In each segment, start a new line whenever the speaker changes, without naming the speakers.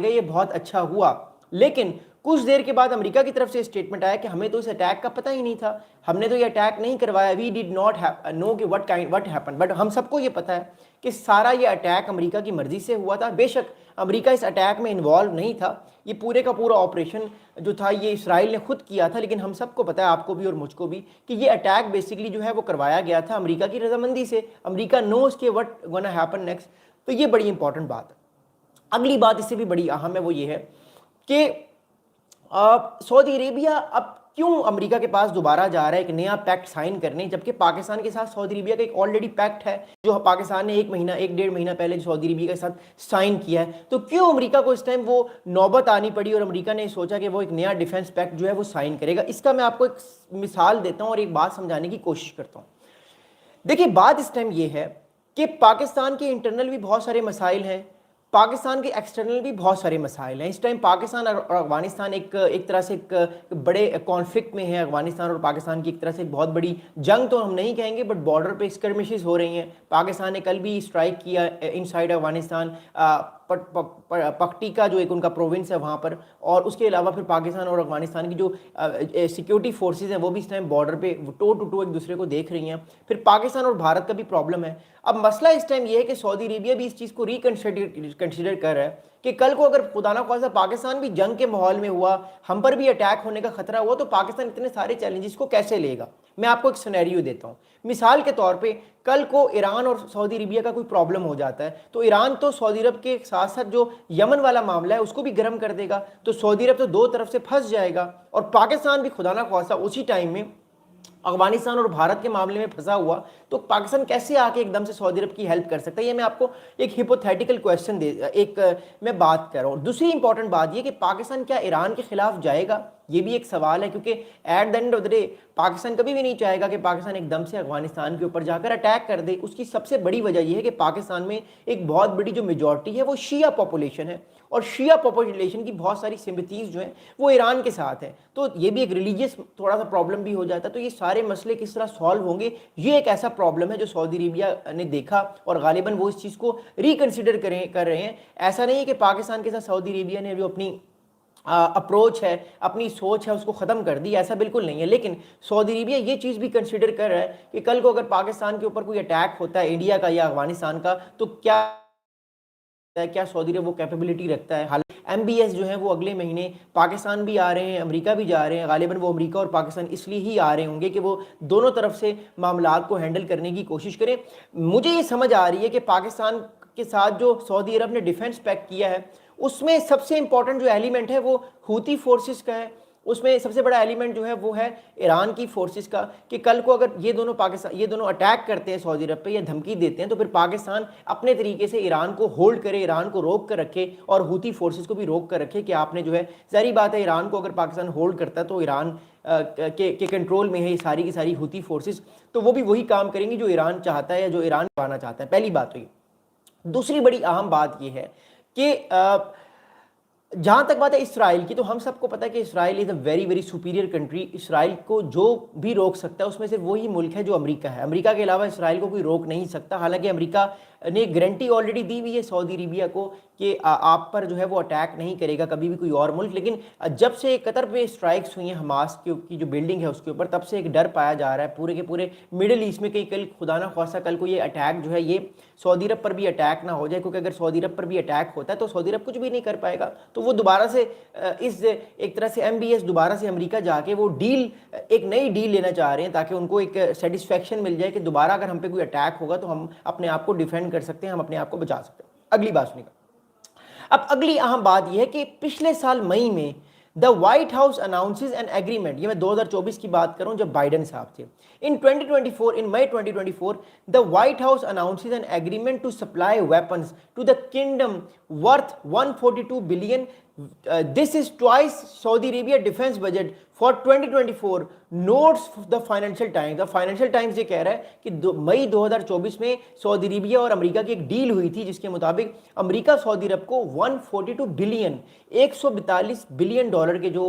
ये बहुत अच्छा हुआ, लेकिन कुछ देर के बाद अमेरिका की तरफ से स्टेटमेंट आया कि हमें तो इस अटैक का पता ही नहीं था, हमने तो ये अटैक नहीं करवाया, वी डिड नॉट नो कि व्हाट हैपन। बट हम सबको ये पता है कि सारा ये अटैक अमेरिका की मर्जी से हुआ था। बेशक अमेरिका इस अटैक में इन्वॉल्व नहीं था, ये पूरे का पूरा ऑपरेशन जो था ये इसराइल ने खुद किया था, लेकिन हम सबको पता है, आपको भी और मुझको भी, कि ये अटैक बेसिकली जो है वो करवाया गया था अमेरिका की रजामंदी से। अमेरिका नोज के व्हाट गोना हैपन नेक्स्ट। तो ये बड़ी इंपॉर्टेंट बात है। अगली बात इससे भी बड़ी अहम है, वो ये है कि सऊदी अरेबिया अब क्यों अमेरिका के पास दोबारा जा रहा है एक नया पैक्ट साइन करने, जबकि पाकिस्तान के साथ सऊदी अरेबिया का एक ऑलरेडी पैक्ट है जो पाकिस्तान ने एक डेढ़ महीना पहले सऊदी अरेबिया के साथ साइन किया है। तो क्यों अमेरिका को इस टाइम वो नौबत आनी पड़ी और अमेरिका ने सोचा कि वो एक नया डिफेंस पैक्ट जो है वो साइन करेगा? इसका मैं आपको एक मिसाल देता हूं और एक बात समझाने की कोशिश करता हूं। देखिए, बात इस टाइम ये है कि पाकिस्तान के इंटरनल भी बहुत सारे मसाइल हैं, पाकिस्तान के एक्सटर्नल भी बहुत सारे मसाइल हैं। इस टाइम पाकिस्तान और अफगानिस्तान एक तरह से एक बड़े कॉन्फ्लिक्ट में है। अफगानिस्तान और पाकिस्तान की एक तरह से एक बहुत बड़ी जंग तो हम नहीं कहेंगे, बट बॉर्डर पे स्कर्मिशेस हो रही हैं। पाकिस्तान ने कल भी स्ट्राइक किया इनसाइड अफगानिस्तान, पक्टिका जो एक उनका प्रोविंस है वहाँ पर, और उसके अलावा फिर पाकिस्तान और अफगानिस्तान की जो सिक्योरिटी फोर्सेज हैं वो भी इस टाइम बॉर्डर पे टो टू टो एक दूसरे को देख रही हैं। फिर पाकिस्तान और भारत का भी प्रॉब्लम है। अब मसला इस टाइम ये है कि सऊदी अरेबिया भी इस चीज़ को कंसिडर कर रहा है कि कल को अगर खुदा ना ख्वास्ता पाकिस्तान भी जंग के माहौल में हुआ, हम पर भी अटैक होने का खतरा हुआ, तो पाकिस्तान इतने सारे चैलेंजेस को कैसे लेगा? मैं आपको एक सिनेरियो देता हूँ। मिसाल के तौर पे कल को ईरान और सऊदी अरेबिया का कोई प्रॉब्लम हो जाता है, तो ईरान तो सऊदी अरब के साथ साथ जो यमन वाला मामला है उसको भी गर्म कर देगा, तो सऊदी अरब तो दो तरफ से फंस जाएगा। और पाकिस्तान भी खुदा ना ख्वास्ता उसी टाइम में अफगानिस्तान और भारत के मामले में फंसा हुआ, तो पाकिस्तान कैसे आके एकदम से सऊदी अरब की हेल्प कर सकता है? ये मैं आपको एक हिपोथेटिकल क्वेश्चन मैं बात कर रहा हूँ। दूसरी इंपॉर्टेंट बात ये कि पाकिस्तान क्या ईरान के खिलाफ जाएगा, ये भी एक सवाल है, क्योंकि at the end of the day Pakistan कभी भी नहीं चाहेगा कि पाकिस्तान एकदम से अफगानिस्तान के ऊपर जाकर अटैक कर दे। उसकी सबसे बड़ी वजह यह है कि पाकिस्तान में एक बहुत बड़ी जो मेजॉरिटी है वो शिया पॉपुलेशन है, और शिया पॉपुलेशन की बहुत सारी सिंपथीज जो हैं वो ईरान के साथ है। तो ये भी एक रिलीजियस थोड़ा सा प्रॉब्लम भी हो जाता है। तो ये सारे मसले किस तरह सॉल्व होंगे, ये एक ऐसा प्रॉब्लम है जो सऊदी अरेबिया ने देखा, और गालिबन वो इस चीज़ को रिकन्सिडर कर रहे हैं। ऐसा नहीं है कि पाकिस्तान के साथ सऊदी अरेबिया ने जो अपनी अप्रोच है, अपनी सोच है, उसको ख़त्म कर दी, ऐसा बिल्कुल नहीं है। लेकिन सऊदी अरेबिया ये चीज़ भी कंसिडर कर रहा है कि कल को अगर पाकिस्तान के ऊपर कोई अटैक होता है इंडिया का या अफगानिस्तान का, तो क्या सऊदी अरब वो कैपेबिलिटी रखता है। हालांकि MBS जो है वो अगले महीने पाकिस्तान भी आ रहे हैं, अमेरिका भी जा रहे हैं। गालिबन वो अमेरिका और पाकिस्तान इसलिए ही आ रहे होंगे कि वो दोनों तरफ से मामलात को हैंडल करने की कोशिश करें। मुझे ये समझ आ रही है कि पाकिस्तान के साथ जो सऊदी अरब ने डिफेंस पैक्ट किया है उसमें सबसे इंपॉर्टेंट जो एलिमेंट है वो हूती फोर्सेस का है। उसमें सबसे बड़ा एलिमेंट जो है वो है ईरान की फोर्सेस का, कि कल को अगर ये दोनों अटैक करते हैं सऊदी अरब पे या धमकी देते हैं, तो फिर पाकिस्तान अपने तरीके से ईरान को होल्ड करे, ईरान को रोक कर रखे, और हूती फोर्सेस को भी रोक कर रखे कि आपने जो है, जारी बात है ईरान को अगर पाकिस्तान होल्ड करता है तो ईरान के कंट्रोल में है ये सारी की सारी हूती फोर्सेस, तो वो भी वही काम करेंगी जो ईरान चाहता है या जो ईरान पाना चाहता है। पहली बात तो ये। दूसरी बड़ी अहम बात ये है कि जहाँ तक बात है इसराइल की, तो हम सबको पता है कि Israel is a very very superior country. Israel को जो भी रोक सकता है उसमें से वही मुल्क है जो अमेरिका है। अमेरिका के अलावा इसराइल को कोई रोक नहीं सकता। हालांकि अमेरिका ने गारंटी ऑलरेडी दी हुई है सऊदी अरेबिया को कि आप पर जो है वो अटैक नहीं करेगा कभी भी कोई और मुल्क। लेकिन जब से कतर पे स्ट्राइक्स हुई हैं हमास की जो बिल्डिंग है उसके ऊपर, तब से एक डर पाया जा रहा है पूरे के पूरे मिडिल ईस्ट में कि कल खुदा ना ख्वास्ता कल को ये अटैक जो है ये सऊदी अरब पर भी अटैक ना हो जाए, क्योंकि अगर सऊदी अरब पर भी अटैक होता है तो सऊदी अरब कुछ भी नहीं कर पाएगा। तो वो दोबारा से इस एक तरह से MBS दोबारा से अमेरिका जाके वो एक नई डील लेना चाह रहे हैं, ताकि उनको एक सेटिस्फेक्शन मिल जाए कि दोबारा अगर हम पे कोई अटैक होगा तो हम अपने आप को डिफेंड कर सकते हैं, हम अपने आप को बचा सकते हैं। अगली बात सुनिएगा। अब अगली अहम बात यह है कि पिछले साल मई में the White House announces an agreement, ये मैं 2024 की बात कर रहा हूं जब बाइडेन साहब थे। In May 2024 the White House announces an agreement to supply weapons to the kingdom worth 142 billion. This is twice Saudi Arabia defence budget for 2024, notes the Financial Times. The Financial Times ये कह रहा है कि मई 2024 में Saudi Arabia और America की एक deal हुई थी जिसके मुताबिक अमेरिका सऊदी अरब को 142 बिलियन, 142 बिलियन डॉलर के जो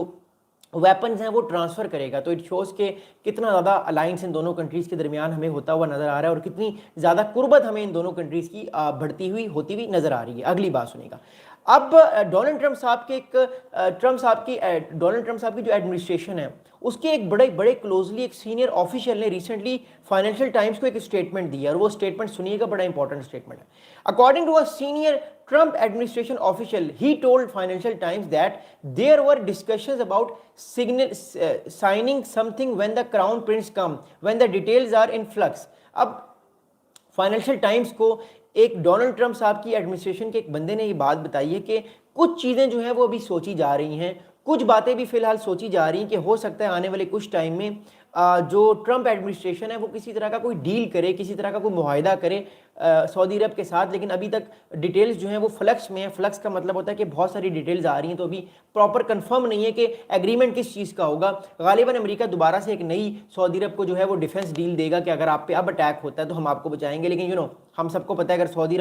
वेपन्स हैं वो ट्रांसफ़र करेगा। तो इट शोज़ के कितना ज़्यादा अलाइंस इन दोनों कंट्रीज़ के दरमियान हमें होता हुआ नज़र आ रहा है, और कितनी ज़्यादा कुर्बत हमें इन दोनों कंट्रीज़ की बढ़ती हुई होती हुई नज़र आ रही है। अगली बात सुनिएगा। اب ڈونلڈ ٹرمپ صاحب کے ڈونلڈ ٹرمپ صاحب کی جو ایڈمنسٹریشن ہے اس کے ایک بڑے کلوزلی ایک سینئر آفیشیل نے ریسنٹلی فائنینشیل ٹائمز کو ایک اسٹیٹمنٹ دی ہے، اور وہ اسٹیٹمنٹ سنیے گا، بڑا انپورٹنٹ اسٹیٹمنٹ ہے. According to a senior Trump administration official, he told Financial Times that there were discussions about signing something when the crown prince come, when the details are in flux. اب financial Times کو ایک Donald Trump صاحب کی administration کے ایک بندے نے یہ بات بتائی ہے کہ کچھ چیزیں جو ہیں وہ ابھی سوچی جا رہی ہیں، کچھ باتیں بھی فی الحال سوچی جا رہی ہیں کہ ہو سکتا ہے آنے والے کچھ ٹائم میں جو ٹرمپ ایڈمنسٹریشن ہے وہ کسی طرح کا کوئی ڈیل کرے، کسی طرح کا کوئی معاہدہ کرے سعودی عرب کے ساتھ، لیکن ابھی تک ڈیٹیلز جو ہیں وہ فلکس میں ہیں. فلکس کا مطلب ہوتا ہے کہ بہت ساری ڈیٹیلز آ رہی ہیں، تو ابھی پراپر کنفرم نہیں ہے کہ ایگریمنٹ کس چیز کا ہوگا. غالباً امریکہ دوبارہ سے ایک نئی سعودی عرب کو جو ہے وہ ڈیفنس ڈیل دے گا کہ اگر آپ پہ اب اٹیک ہوتا ہے تو ہم آپ کو بچائیں گے، لیکن ہم سب کو پتہ ہے اگر سعودی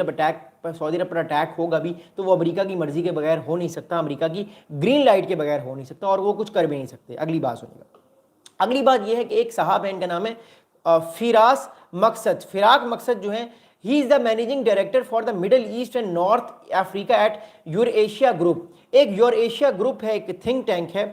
عرب پر اٹیک ہوگا بھی تو وہ امریکہ کی مرضی کے بغیر ہو نہیں سکتا، امریکہ کی گرین لائٹ کے بغیر ہو نہیں سکتا، اور وہ کچھ کر بھی نہیں سکتے. اگلی بات سنیے گا. اگلی بات یہ ہے کہ ایک صاحب ہے، ان کا نام ہے فراق مقصد جو ہیں، he is the managing director for the Middle East and North Africa at Eurasia Group. ایک یوریشیا گروپ ہے، ایک تھنک ٹینک ہے،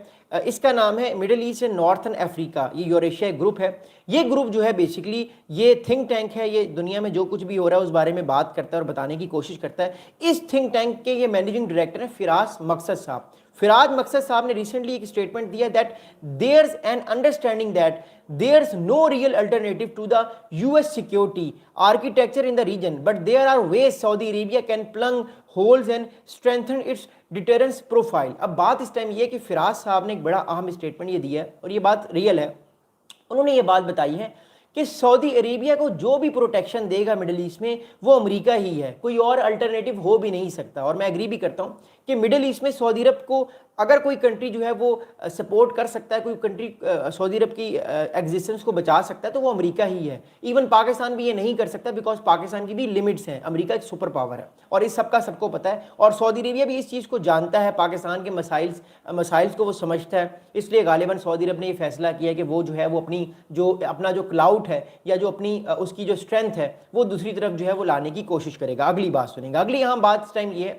اس کا نام ہے Middle East and Northern Africa. یہ یوریشیا گروپ ہے. یہ گروپ جو ہے بیسکلی یہ تھنک ٹینک ہے، یہ دنیا میں جو کچھ بھی ہو رہا ہے اس بارے میں بات کرتا ہے اور بتانے کی کوشش کرتا ہے. اس تھنک ٹینک کے یہ مینیجنگ ڈائریکٹر ہیں فراز مقصد صاحب. فراز مقصد صاحب نے ریسنٹلی ایک اسٹیٹمنٹ دیا that there's an understanding that there's no real alternative to the US security architecture in the region but there are ways Saudi Arabia can plug holes and strengthen its deterrence profile. اب بات اس time یہ ہے کہ فراز صاحب نے ایک بڑا اہم اسٹیٹمنٹ یہ دیا ہے اور یہ بات ریئل ہے. انہوں نے یہ بات بتائی ہے کہ سعودی عربیہ کو جو بھی پروٹیکشن دے گا مڈل ایسٹ میں وہ امریکہ ہی ہے، کوئی اور الٹرنیٹو ہو بھی نہیں سکتا. اور میں ایگری بھی کرتا ہوں کہ مڈل ایسٹ میں سعودی عرب کو اگر کوئی کنٹری جو ہے وہ سپورٹ کر سکتا ہے، کوئی کنٹری سعودی عرب کی ایگزسٹنس کو بچا سکتا ہے تو وہ امریکہ ہی ہے. ایون پاکستان بھی یہ نہیں کر سکتا بیکاز پاکستان کی بھی لمٹس ہیں. امریکہ ایک سپر پاور ہے اور اس سب کا سب کو پتہ ہے، اور سعودی عربیہ بھی اس چیز کو جانتا ہے، پاکستان کے مسائل کو وہ سمجھتا ہے. اس لیے غالباً سعودی عرب نے یہ فیصلہ کیا کہ وہ جو ہے وہ اپنا جو کلاؤٹ ہے یا جو اپنی اس کی جو اسٹرینتھ ہے وہ دوسری طرف جو ہے وہ لانے کی کوشش کرے گا. اگلی بات سنیں گا. اگلی اہم بات اس ٹائم یہ ہے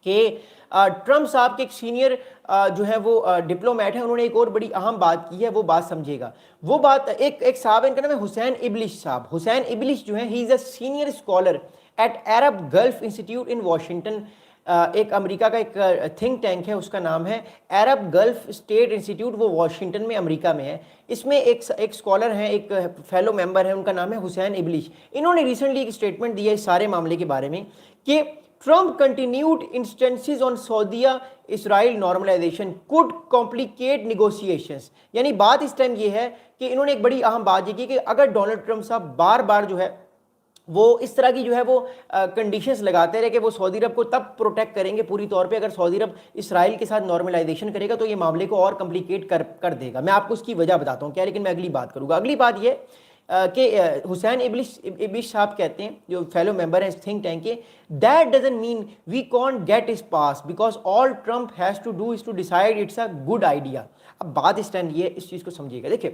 کہ ٹرمپ صاحب کے ایک سینئر جو ہے وہ ڈپلومیٹ ہیں، انہوں نے ایک اور بڑی اہم بات کی ہے، وہ بات سمجھے گا. وہ بات ایک صاحب ہے، ان کا نام ہے حسین ابلش صاحب. حسین ابلش جو ہیں he is a senior scholar at Arab Gulf Institute in Washington. ایک امریکہ کا ایک تھنک ٹینک ہے، اس کا نام ہے عرب گلف اسٹیٹ انسٹیٹیوٹ، وہ واشنگٹن میں امریکہ میں ہے. اس میں ایک اسکالر ہیں، ایک فیلو ممبر ہیں، ان کا نام ہے حسین ابلش. انہوں نے ریسنٹلی ایک اسٹیٹمنٹ دیا اس سارے معاملے کے بارے میں کہ Trump continued instances on Saudi-Israel normalization could complicate negotiations. یعنی بات اس ٹائم یہ ہے کہ انہوں نے ایک بڑی اہم بات یہ کی کہ اگر ڈونلڈ ٹرمپ صاحب بار بار جو ہے وہ اس طرح کی جو ہے وہ کنڈیشنز لگاتے رہے کہ وہ سعودی عرب کو تب پروٹیکٹ کریں گے پوری طور پہ اگر سعودی عرب اسرائیل کے ساتھ نارملائزیشن کرے گا تو یہ معاملے کو اور کمپلیکیٹ کر دے گا. میں آپ کو اس کی وجہ بتاتا ہوں کیا، لیکن میں اگلی بات کروں گا. اگلی بات یہ کہ حسین ابلش صاحب کہتے ہیں جو فیلو ممبر ہیں اس تھنک ٹینک کے، that doesn't mean we can't get his pass because all Trump has to do is to decide it's a good idea. اب بات اس ٹائم یہ اس چیز کو سمجھیے گا. دیکھیں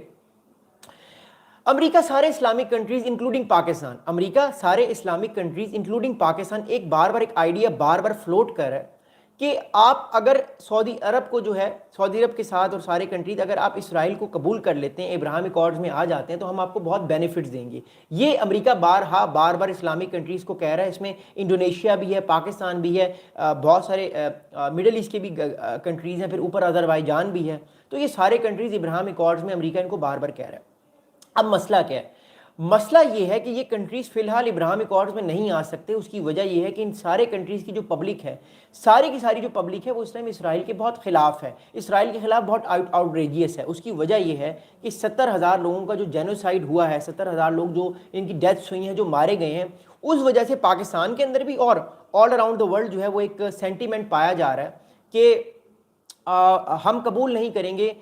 امریکہ سارے اسلامک کنٹریز انکلوڈنگ پاکستان، امریکہ سارے اسلامک کنٹریز انکلوڈنگ پاکستان ایک بار ایک آئیڈیا بار فلوٹ کر رہا ہے کہ آپ اگر سعودی عرب کو جو ہے سعودی عرب کے ساتھ اور سارے کنٹریز اگر آپ اسرائیل کو قبول کر لیتے ہیں، ابراہیم اکارڈز میں آ جاتے ہیں تو ہم آپ کو بہت بینیفٹس دیں گے. یہ امریکہ بار اسلامک کنٹریز کو کہہ رہا ہے. اس میں انڈونیشیا بھی ہے، پاکستان بھی ہے، بہت سارے مڈل ایسٹ کے بھی کنٹریز ہیں، پھر اوپر آذربائیجان بھی ہے. تو یہ سارے کنٹریز ابراہیم اکارڈز میں امریکہ ان کو بار کہہ رہا ہے. اب مسئلہ کیا ہے؟ مسئلہ یہ ہے کہ یہ کنٹریز فی الحال ابراہیم اکارڈز میں نہیں آ سکتے. اس کی وجہ یہ ہے کہ ان سارے کنٹریز کی جو پبلک ہے، ساری کی ساری جو پبلک ہے وہ اس ٹائم اسرائیل کے بہت خلاف ہے، اسرائیل کے خلاف بہت آؤٹریجیس ہے. اس کی وجہ یہ ہے کہ 70,000 لوگوں کا جو جینوسائیڈ ہوا ہے، 70,000 لوگ جو ان کی ڈیتھس ہوئی ہیں، جو مارے گئے ہیں، اس وجہ سے پاکستان کے اندر بھی اور آل اراؤنڈ دا ورلڈ جو ہے وہ ایک سینٹیمنٹ پایا جا رہا ہے کہ ہم قبول نہیں کریں گے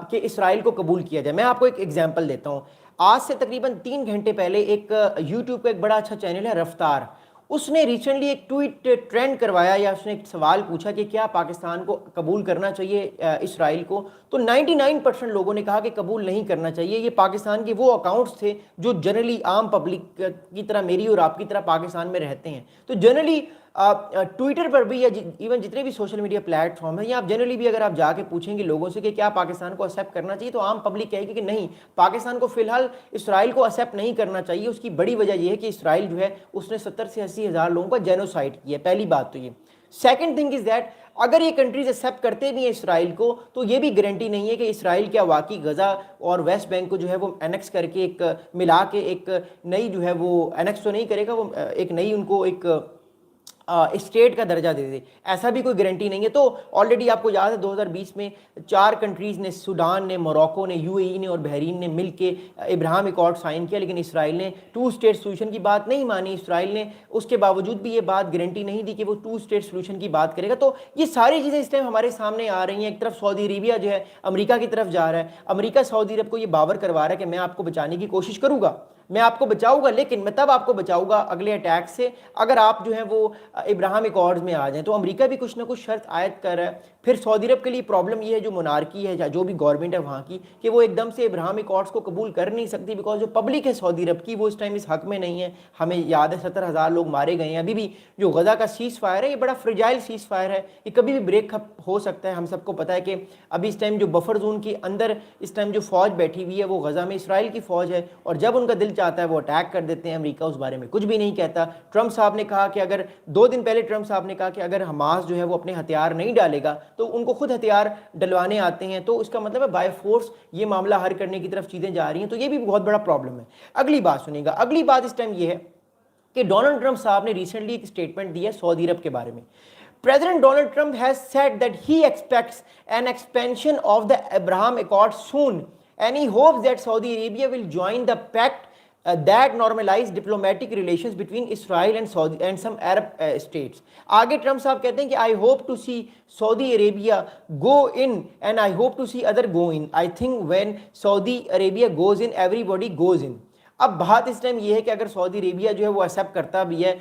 کہ اسرائیل کو قبول کیا جائے. میں آپ کو ایک ایگزامپل دیتا ہوں. آج سے تقریباً 3 گھنٹے پہلے ایک یوٹیوب کا ایک بڑا اچھا چینل ہے رفتار، اس نے ریسنٹلی ایک ٹویٹ ٹرینڈ کروایا یا اس نے ایک سوال پوچھا کہ کیا پاکستان کو قبول کرنا چاہیے اسرائیل کو، تو 99% لوگوں نے کہا کہ قبول نہیں کرنا چاہیے. یہ پاکستان کے وہ اکاؤنٹس تھے جو جنرلی عام پبلک کی طرح، میری اور آپ کی طرح پاکستان میں رہتے ہیں. تو جنرلی ट्विटर पर भी या इवन जितने भी सोशल मीडिया प्लेटफॉर्म हैं, या आप जनरली भी अगर आप जाके पूछेंगे लोगों से कि क्या पाकिस्तान को एक्सेप्ट करना चाहिए, तो आम पब्लिक कहेगी कि नहीं, पाकिस्तान को फिलहाल इसराइल को एक्सेप्ट नहीं करना चाहिए। उसकी बड़ी वजह यह है कि इसराइल जो है उसने 70 से 80 हज़ार लोगों का जेनोसाइड किया है। पहली बात तो ये। सेकेंड थिंग इज दैट अगर ये कंट्रीज एक्सेप्ट करते भी हैं इसराइल को, तो ये भी गारंटी नहीं है कि इसराइल क्या वाकई गजा और वेस्ट बैंक को जो है वो एनेक्स करके एक मिला के एक नई जो है वो एनेक्स तो नहीं करेगा, वो एक नई उनको एक स्टेट का दर्जा दे दे, ऐसा भी कोई गारंटी नहीं है। तो ऑलरेडी आपको याद है 2020 में 4 कंट्रीज़ ने, सूडान ने, मोरक्को ने, यूएई ने और बहरीन ने मिलके इब्राहिम अकॉर्ड साइन किया, लेकिन इसराइल ने 2 स्टेट सोल्यूशन की बात नहीं मानी। इसराइल ने उसके बावजूद भी ये बात गारंटी नहीं दी कि वो 2 स्टेट सोल्यूशन की बात करेगा। तो ये सारी चीज़ें इस टाइम हमारे सामने आ रही हैं। एक तरफ सऊदी अरेबिया जो है अमेरिका की तरफ जा रहा है, अमेरिका सऊदी अरब को ये बावर करवा रहा है कि मैं आपको बचाने की कोशिश करूँगा, मैं आपको बचाऊंगा, लेकिन मैं तब आपको बचाऊंगा अगले अटैक से अगर आप जो है वो इब्राहिम अकॉर्ड्स में आ जाएं। तो अमेरिका भी कुछ ना कुछ शर्त आयद कर रहा है। फिर सऊदी अरब के लिए प्रॉब्लम ये है, जो मोनार्की है या जो भी गवर्नमेंट है वहाँ की, कि वो एकदम से इब्राहिम अकॉर्ड्स को कबूल कर नहीं सकती, बिकॉज जो पब्लिक है सऊदी अरब की वो इस टाइम इस हक में नहीं है। हमें याद है 70,000 लोग मारे गए हैं। अभी भी जो गजा का सीज़ फायर है ये बड़ा फ्रेजाइल सीज़ फायर है, ये कभी भी ब्रेक हो सकता है। हम सबको पता है कि अभी इस टाइम जो बफर जोन के अंदर इस टाइम जो फौज बैठी हुई है वो गजा में इसराइल की फौज है, और जब उनका दिल चाहता है वो अटैक कर देते हैं। अमेरिका उस बारे में कुछ भी नहीं कहता। ट्रंप साहब ने कहा कि अगर 2 दिन पहले ट्रंप साहब ने कहा कि अगर हमास जो है वो अपने हथियार नहीं डालेगा तो उनको खुद हथियार डलवाने आते हैं। तो इसका मतलब है बाय फोर्स ये मामला हल करने की तरफ चीजें जा रही हैं। तो ये भी बहुत बड़ा प्रॉब्लम है। अगली बात सुनिएगा, अगली बात इस टाइम ये है कि डोनाल्ड ट्रंप साहब ने रिसेंटली एक स्टेटमेंट दिया सऊदी अरब के बारे में। President Donald Trump has said that he expects an expansion of the Abraham Accords soon, and he hopes that Saudi Arabia will join the pact that normalize diplomatic relations between Israel and Saudi and some Arab states. आगे Trump साहब कहते हैं कि I hope to see Saudi Arabia go in and I hope to see other go in. I think when Saudi Arabia goes in, everybody goes in. अब बात इस time ये है कि अगर सऊदी अरेबिया जो है वो एक्सेप्ट करता भी है,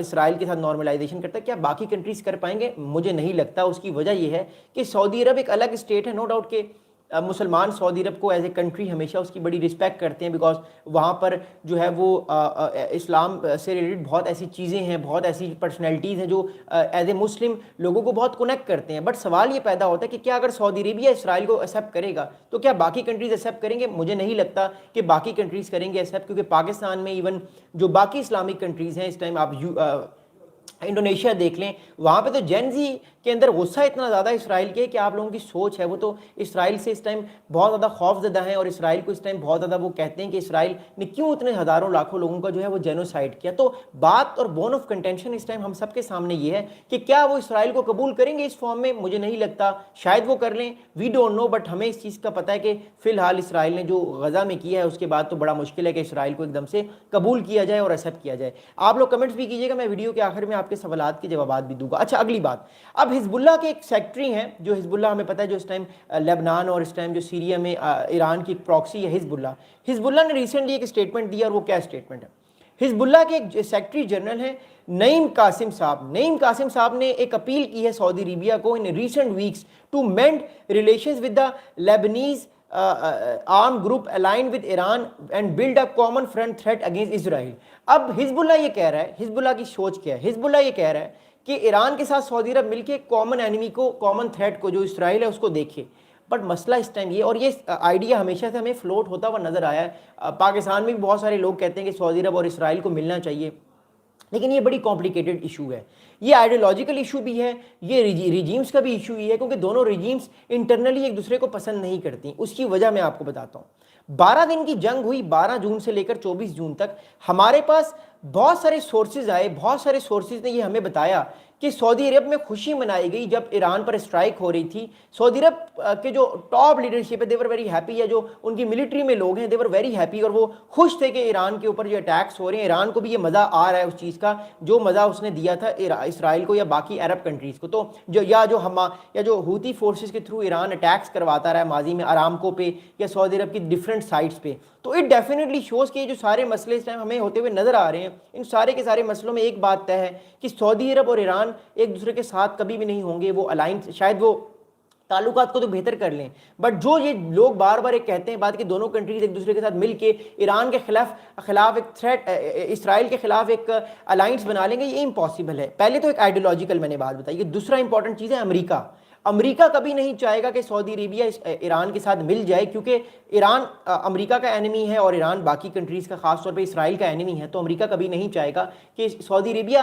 इसराइल के साथ नॉर्मलाइजेशन करता है, क्या बाकी कंट्रीज कर पाएंगे? मुझे नहीं लगता। उसकी वजह ये है कि सऊदी अरब एक अलग स्टेट है, नो डाउट के मुसलमान सऊदी अरब को एज ए कंट्री हमेशा उसकी बड़ी रिस्पेक्ट करते हैं, बिकॉज वहाँ पर जो है वो इस्लाम से रिलेटेड बहुत ऐसी चीज़ें हैं, बहुत ऐसी पर्सनैलिटीज़ हैं जो एज ए मुस्लिम लोगों को बहुत कनेक्ट करते हैं। बट सवाल ये पैदा होता है कि क्या अगर सऊदी अरेबिया इसराइल को एक्सेप्ट करेगा तो क्या बाकी कंट्रीज़ एक्सेप्ट करेंगे? मुझे नहीं लगता कि बाकी कंट्रीज़ करेंगे एक्सेप्ट, क्योंकि पाकिस्तान में इवन जो बाकी इस्लामिक कंट्रीज़ हैं इस टाइम, आप इंडोनेशिया देख लें, वहाँ पे तो जेनजी के अंदर गुस्सा इतना ज़्यादा इसराइल के कि आप लोगों की सोच है वो तो इसराइल से इस टाइम बहुत ज़्यादा खौफजदा हैं, और इसराइल को इस टाइम बहुत ज़्यादा वो कहते हैं कि इसराइल ने क्यों इतने हज़ारों लाखों लोगों का जो है वो जेनोसाइड किया। तो बात और बोन ऑफ कंटेंशन इस टाइम हम सबके सामने ये है कि क्या वो इसराइल को कबूल करेंगे इस फॉर्म में? मुझे नहीं लगता। शायद वो कर लें, वी डोंट नो। बट हमें इस चीज़ का पता है कि फ़िलहाल इसराइल ने जो गज़ा में किया है उसके बाद तो बड़ा मुश्किल है कि इसराइल को एकदम से कबूल किया जाए और एक्सेप्ट किया जाए। आप लोग कमेंट्स भी कीजिएगा, मैं वीडियो के आखिर में आपके सवालात के जवाब भी दूंगा। अच्छा, अगली बात, अब हिजबुल्लाह के एक सेक्रेटरी हैं, जो हिजबुल्लाह हमें पता है जो इस टाइम लेबनान और इस टाइम जो सीरिया में ईरान की एक प्रॉक्सी है हिजबुल्लाह ने रिसेंटली एक स्टेटमेंट दिया, और वो क्या स्टेटमेंट है? हिजबुल्लाह के एक सेक्रेटरी जनरल हैं नईम कासिम साहब ने एक अपील की है सऊदी अरेबिया को in recent weeks to mend relations with the Lebanese arm group align with Iran and build a common front threat against Israel. अब हिजबुल्लाह ये कह रहा है, हिजबुल्लाह की सोच क्या है? हिजबुल्लाह ये कह रहा है कि ईरान के साथ सऊदी अरब मिलकर कॉमन एनिमी को, कॉमन थ्रेट को जो इसराइल है उसको देखे। बट मसला इस टाइम ये, और ये आइडिया हमेशा से हमें फ्लोट होता हुआ नजर आया है। पाकिस्तान में भी बहुत सारे लोग कहते हैं कि सऊदी अरब और इसराइल को मिलना चाहिए, लेकिन ये बड़ी कॉम्प्लिकेटेड इशू है। ये आइडियोलॉजिकल इशू भी है, ये रिजीम्स का भी इशू ही है, क्योंकि दोनों रिजीम्स इंटरनली एक दूसरे को पसंद नहीं करती। उसकी वजह मैं आपको बताता हूँ। 12 दिन की जंग हुई, 12 जून से लेकर 24 जून तक। हमारे पास बहुत सारे सोर्सेज आए, बहुत सारे सोर्सेज ने ये हमें बताया कि सऊदी अरब में खुशी मनाई गई जब ईरान पर स्ट्राइक हो रही थी। सऊदी अरब के जो टॉप लीडरशिप है, देवर वेरी हैप्पी, या जो उनकी मिलिट्री में लोग हैं देवर वेरी हैप्पी, और वो खुश थे कि ईरान के ऊपर जो अटैक्स हो रहे हैं, ईरान को भी ये मज़ा आ रहा है उस चीज़ का जो मज़ा उसने दिया था इसराइल को या बाकी अरब कंट्रीज़ को। तो जो हूती फोर्सेस के थ्रू ईरान अटैक्स करवाता रहा है माजी में अरामको पे या सऊदी अरब की डिफरेंट साइट्स पे, तो इट डेफिनेटली शोज़ कि ये जो सारे मसले इस टाइम हमें होते हुए नज़र आ रहे हैं, इन सारे के सारे मसलों में एक बात तय है कि सऊदी अरब और ईरान एक दूसरे के साथ कभी भी नहीं होंगे। वो अलायंस, शायद वो ताल्लुकात को तो बेहतर कर लें, बट जो ये लोग बार बार एक कहते हैं बात कि दोनों कंट्रीज एक दूसरे के साथ मिल के ईरान के खिलाफ एक थ्रेट, इसराइल के खिलाफ एक अलाइंस बना लेंगे, ये इम्पॉसिबल है। पहले तो एक आइडियोलॉजिकल मैंने बात बताई। दूसरा इंपॉर्टेंट चीज़ है अमेरिका। अमेरिका कभी नहीं चाहेगा कि सऊदी अरेबिया ईरान के साथ मिल जाए, क्योंकि ईरान अमेरिका का एनिमी है और ईरान बाकी कंट्रीज़ का, खास तौर पे इसराइल का एनिमी है। तो अमेरिका कभी नहीं चाहेगा कि सऊदी अरेबिया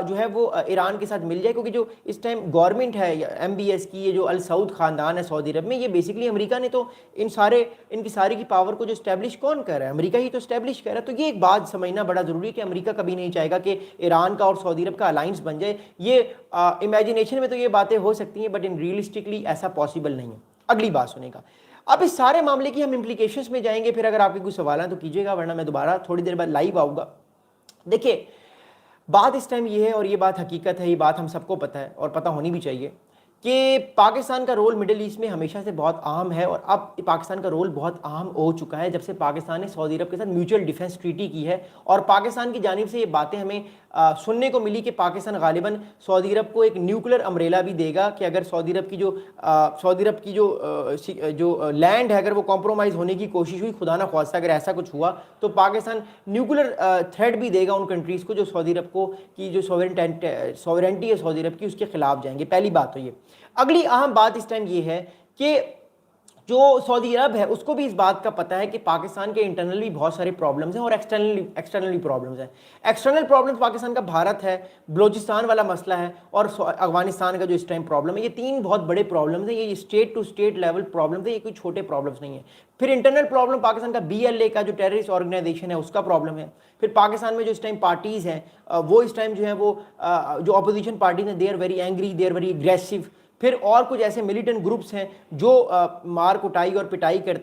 जो है वो ईरान के साथ मिल जाए, क्योंकि जो इस टाइम गवर्नमेंट है MBS की, ये जो अल सऊद ख़ानदान है सऊदी अरब में, ये बेसिकली अमेरिका ने तो इनकी सारी की पावर को जो स्टैब्लिश कौन कर रहा है, अमेरिका ही तो स्टैब्लिश कर रहा है। तो ये एक बात समझना बड़ा ज़रूरी है कि अमेरिका कभी नहीं चाहेगा कि ईरान का और सऊदी अरब का अलाइंस बन जाए। ये इमेजिनेशन में तो ये बातें हो सकती हैं, बट इन रियलिस्टिकली ऐसा पॉसिबल नहीं है। अगली बात सुनेगा। अब इस सारे मामले की हम इम्प्लीकेशंस में जाएंगे, फिर अगर आपके कोई सवाल हैं तो कीजिएगा, वरना मैं दोबारा थोड़ी देर बाद लाइव आऊँगा। देखिए, बात इस टाइम ये है, और ये बात हकीकत है, ये बात हम सबको पता है और पता होनी भी चाहिए कि पाकिस्तान का रोल मिडिल ईस्ट में हमेशा से बहुत अहम है, और अब पाकिस्तान का रोल बहुत अहम हो चुका है जब से पाकिस्तान ने सऊदी अरब के साथ म्यूचुअल डिफेंस ट्रीटी की है। और पाकिस्तान की जानिब से ये बातें हमें सुनने को मिली कि पाकिस्तान गालिबन सऊदी अरब को एक न्यूक्लियर अम्ब्रेला भी देगा कि अगर सऊदी अरब की जो लैंड है, अगर वो कॉम्प्रोमाइज़ होने की कोशिश हुई, खुदा ना ख्वास्ता अगर ऐसा कुछ हुआ, तो पाकिस्तान न्यूक्लियर थ्रेट भी देगा उन कंट्रीज़ को जो सऊदी अरब को की जो सॉवरेंटी है सऊदी अरब की, उसके खिलाफ जाएंगे। पहली बात तो ये। अगली अहम बात इस टाइम ये है कि जो सऊदी अरब है उसको भी इस बात का पता है कि पाकिस्तान के इंटरनली बहुत सारे प्रॉब्लम्स हैं और एक्सटर्नली प्रॉब्लम्स हैं। एक्सटर्नल प्रॉब्लम्स पाकिस्तान का भारत है, बलोचिस्तान वाला मसला है, और अफगानिस्तान का जो इस टाइम प्रॉब्लम है। ये तीन बहुत बड़े प्रॉब्लम्स हैं, ये state to state level problems है, ये कोई छोटे प्रॉब्लम्स नहीं है। फिर इंटरनल प्रॉब्लम पाकिस्तान का BLA का जो टेररिस्ट ऑर्गेनाइजेशन है उसका प्रॉब्लम है। फिर पाकिस्तान में जो इस टाइम पार्टीज़ हैं वो इस टाइम जो है वो जो अपोजिशन पार्टीज हैं, they are very angry, they are very aggressive. फिर और कुछ ऐसे मिलिटेंट ग्रुप्स हैं जो मार कुटाई और पिटाई करते